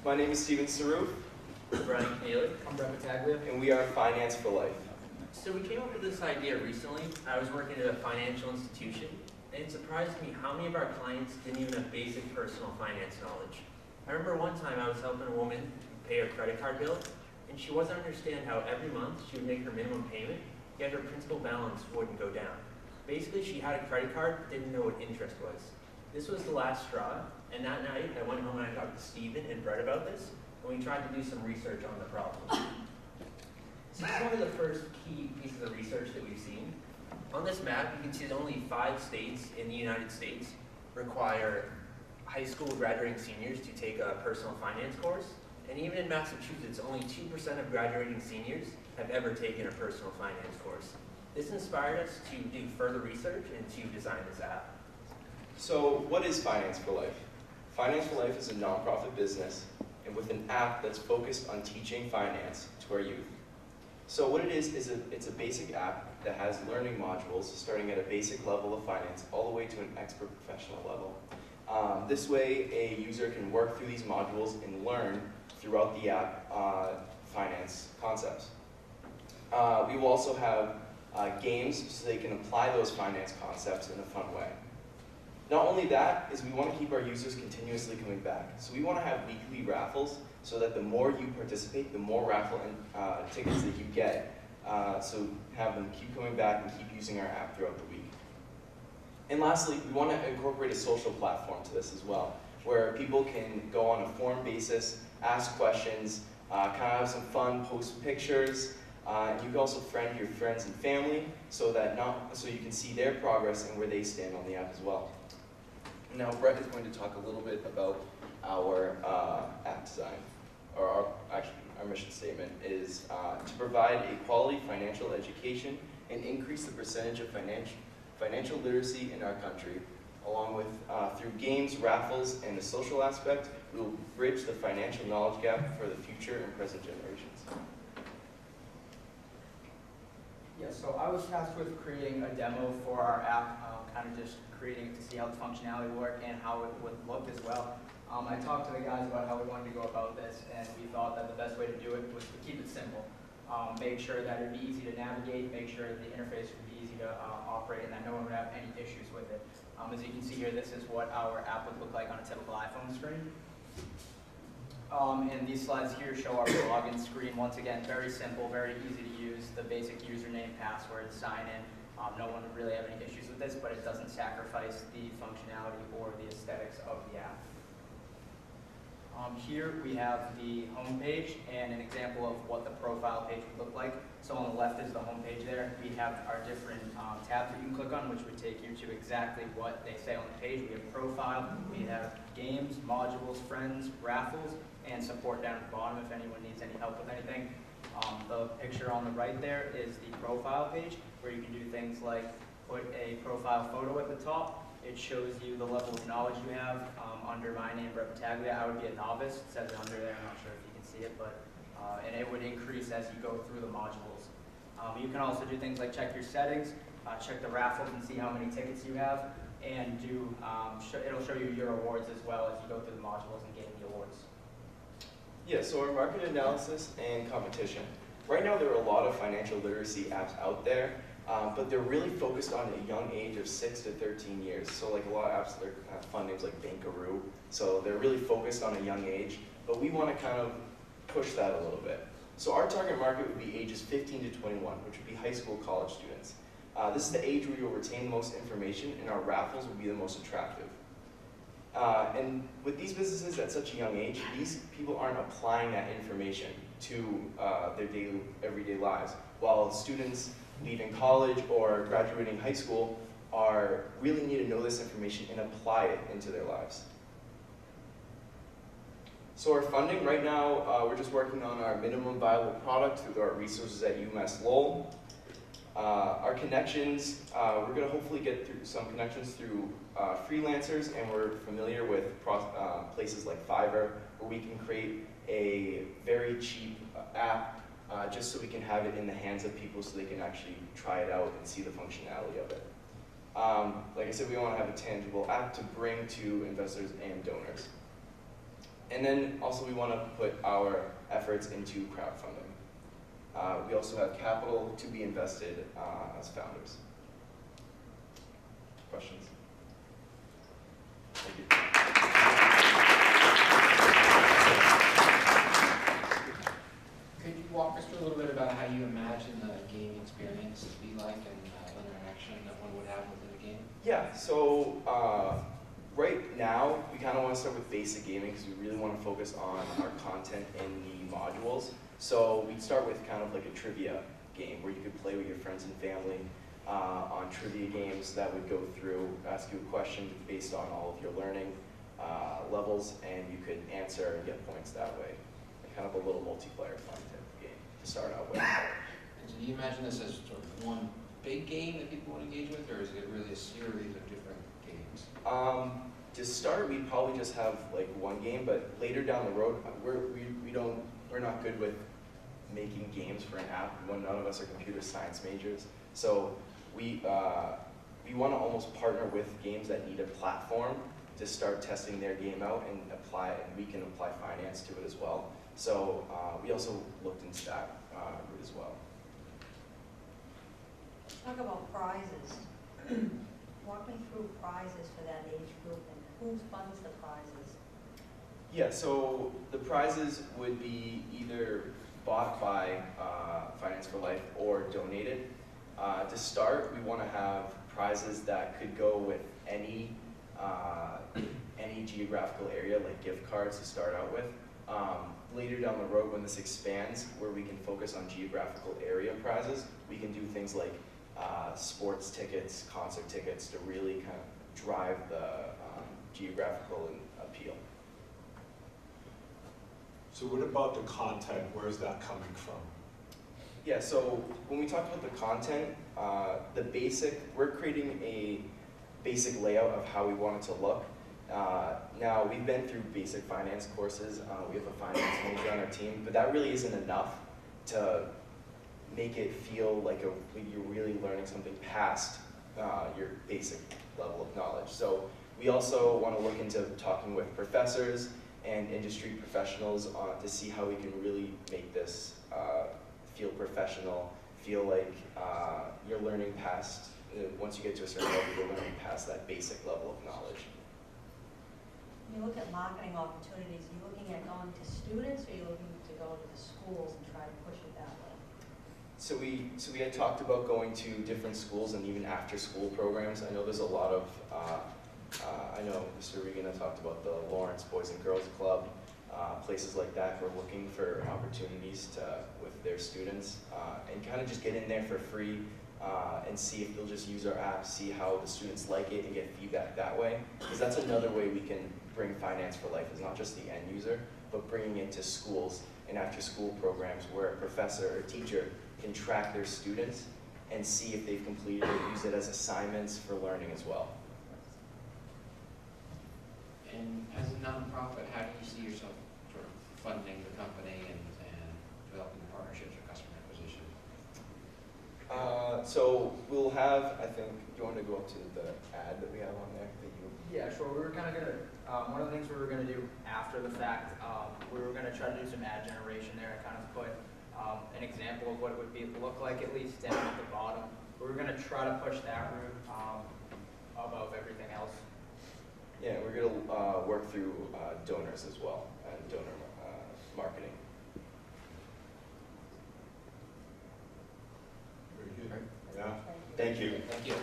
My name is Steven Saruf, Brian Haley. I'm Brett Battaglia. and we are Finance for Life. So we came up with this idea recently. I was working at a financial institution, and it surprised me how many of our clients didn't even have basic personal finance knowledge. I remember one time I was helping a woman pay her credit card bill, and she wasn't understand how every month she would make her minimum payment, yet her principal balance wouldn't go down. Basically, she had a credit card, but didn't know what interest was. This was the last straw, and that night I went home and I talked to Steven and Brett about this, and we tried to do some research on the problem. This is one of the first key pieces of research that we've seen. On this map, you can see that only 5 states in the United States require high school graduating seniors to take a personal finance course. And even in Massachusetts, only 2% of graduating seniors have ever taken a personal finance course. This inspired us to do further research and to design this app. So what is Finance for Life? Finance for Life is a nonprofit business and with an app that's focused on teaching finance to our youth. So what it is it's a basic app that has learning modules starting at a basic level of finance all the way to an expert professional level. This way a user can work through these modules and learn throughout the app finance concepts. We will also have games so they can apply those finance concepts in a fun way. Not only that, is we want to keep our users continuously coming back. So we want to have weekly raffles so that the more you participate, the more raffle tickets that you get. So have them keep coming back and keep using our app throughout the week. And lastly, we want to incorporate a social platform to this as well, where people can go on a forum basis, ask questions, kind of have some fun, post pictures. You can also friend your friends and family so you can see their progress and where they stand on the app as well. Now Brett is going to talk a little bit about our app design, or our mission statement is to provide a quality financial education and increase the percentage of financial literacy in our country. Along with, through games, raffles, and the social aspect, we will bridge the financial knowledge gap for the future and present generations. Yeah, so I was tasked with creating a demo for our app, kind of just creating it to see how the functionality would work and how it would look as well. I talked to the guys about how we wanted to go about this, and we thought that the best way to do it was to keep it simple. Make sure that it would be easy to navigate, make sure that the interface would be easy to operate, and that no one would have any issues with it. As you can see here, this is what our app would look like on a typical iPhone screen. And these slides here show our login screen. Once again, very simple, very easy to use. The basic username, password, sign in. No one would really have any issues with this, but it doesn't sacrifice the functionality or the aesthetics of the app. Here we have the home page and an example of what the profile page would look like. So on the left is the home page there. We have our different tabs that you can click on, which would take you to exactly what they say on the page. We have profile, we have games, modules, friends, raffles, and support down at the bottom if anyone needs any help with anything. The picture on the right there is the profile page, where you can do things like put a profile photo at the top. It shows you the level of knowledge you have. Under my name, Brett Battaglia, I would be a novice. It says it under there. I'm not sure if you can see it, but and it would increase as you go through the modules. You can also do things like check your settings, check the raffles and see how many tickets you have, and it'll show you your awards as well as you go through the modules and gain the awards. Yeah, so our market analysis and competition. Right now there are a lot of financial literacy apps out there, but they're really focused on a young age of 6 to 13 years. So like a lot of apps, they're fun names like Bankaroo. So they're really focused on a young age, but we want to kind of push that a little bit. So our target market would be ages 15 to 21, which would be high school, college students. This is the age where you'll retain the most information and our raffles will be the most attractive. And with these businesses at such a young age, these people aren't applying that information to their everyday lives, while students leaving college or graduating high school really need to know this information and apply it into their lives. So our funding, right now, we're just working on our minimum viable product through our resources at UMass Lowell. Our connections, we're going to hopefully get through some connections through freelancers, and we're familiar with places like Fiverr, where we can create a very cheap app just so we can have it in the hands of people so they can actually try it out and see the functionality of it. Like I said, we want to have a tangible app to bring to investors and donors. And then also we want to put our efforts into crowdfunding. We also have capital to be invested as founders. Questions? Thank you. Could you walk us through a little bit about how you imagine the gaming experience to be like and interaction that one would have within a game? Yeah, so right now we kind of want to start with basic gaming because we really want to focus on our content in the modules. So we'd start with kind of like a trivia game where you could play with your friends and family on trivia games that would go through, ask you a question based on all of your learning levels, and you could answer and get points that way. Kind of a little multiplayer fun type of game to start out with. And so do you imagine this as sort of one big game that people would engage with, or is it really a series of different games? To start, we'd probably just have like one game, but later down the road, we're not good with making games for an app. None of us are computer science majors, so we want to almost partner with games that need a platform to start testing their game out and we can apply finance to it as well. So we also looked into that route as well. Talk about prizes. Walk me through prizes for that age group and who funds the prizes? Yeah, so the prizes would be either bought by Finance for Life or donated. To start, we want to have prizes that could go with any geographical area, like gift cards to start out with. Later down the road, when this expands, where we can focus on geographical area prizes, we can do things like sports tickets, concert tickets to really kind of drive the geographical appeal. So what about the content? Where's that coming from? Yeah, so when we talked about the content, we're creating a basic layout of how we want it to look. Now, we've been through basic finance courses. We have a finance major on our team, but that really isn't enough to make it feel like you're really learning something past your basic level of knowledge. So we also want to look into talking with professors and industry professionals to see how we can really make this feel professional, feel like you're learning past, once you get to a certain level, you're learning past that basic level of knowledge. When you look at marketing opportunities, are you looking at going to students or are you looking to go to the schools and try to push it that way? So we had talked about going to different schools and even after school programs. I know there's a lot of, I know Mr. Regan had talked about the Lawrence Boys and Girls Club, places like that who are looking for opportunities with their students and kind of just get in there for free and see if they'll just use our app, see how the students like it and get feedback that way. Because that's another way we can bring Finance for Life, is not just the end user, but bringing it to schools and after school programs where a professor or teacher can track their students and see if they've completed it, use it as assignments for learning as well. And as a nonprofit, how do you see yourself sort of funding the company and developing partnerships or customer acquisition? So we'll have, I think, do you want to go up to the ad that we have on there? Yeah, sure. We were kind of going to, one of the things we were going to do after the fact, we were going to try to do some ad generation there and kind of put an example of what it would look like, at least down at the bottom. We were going to try to push that route above everything else. Yeah, we're going to work through donors as well, and donor marketing. Very good. Right. Yeah. Thank you. Thank you.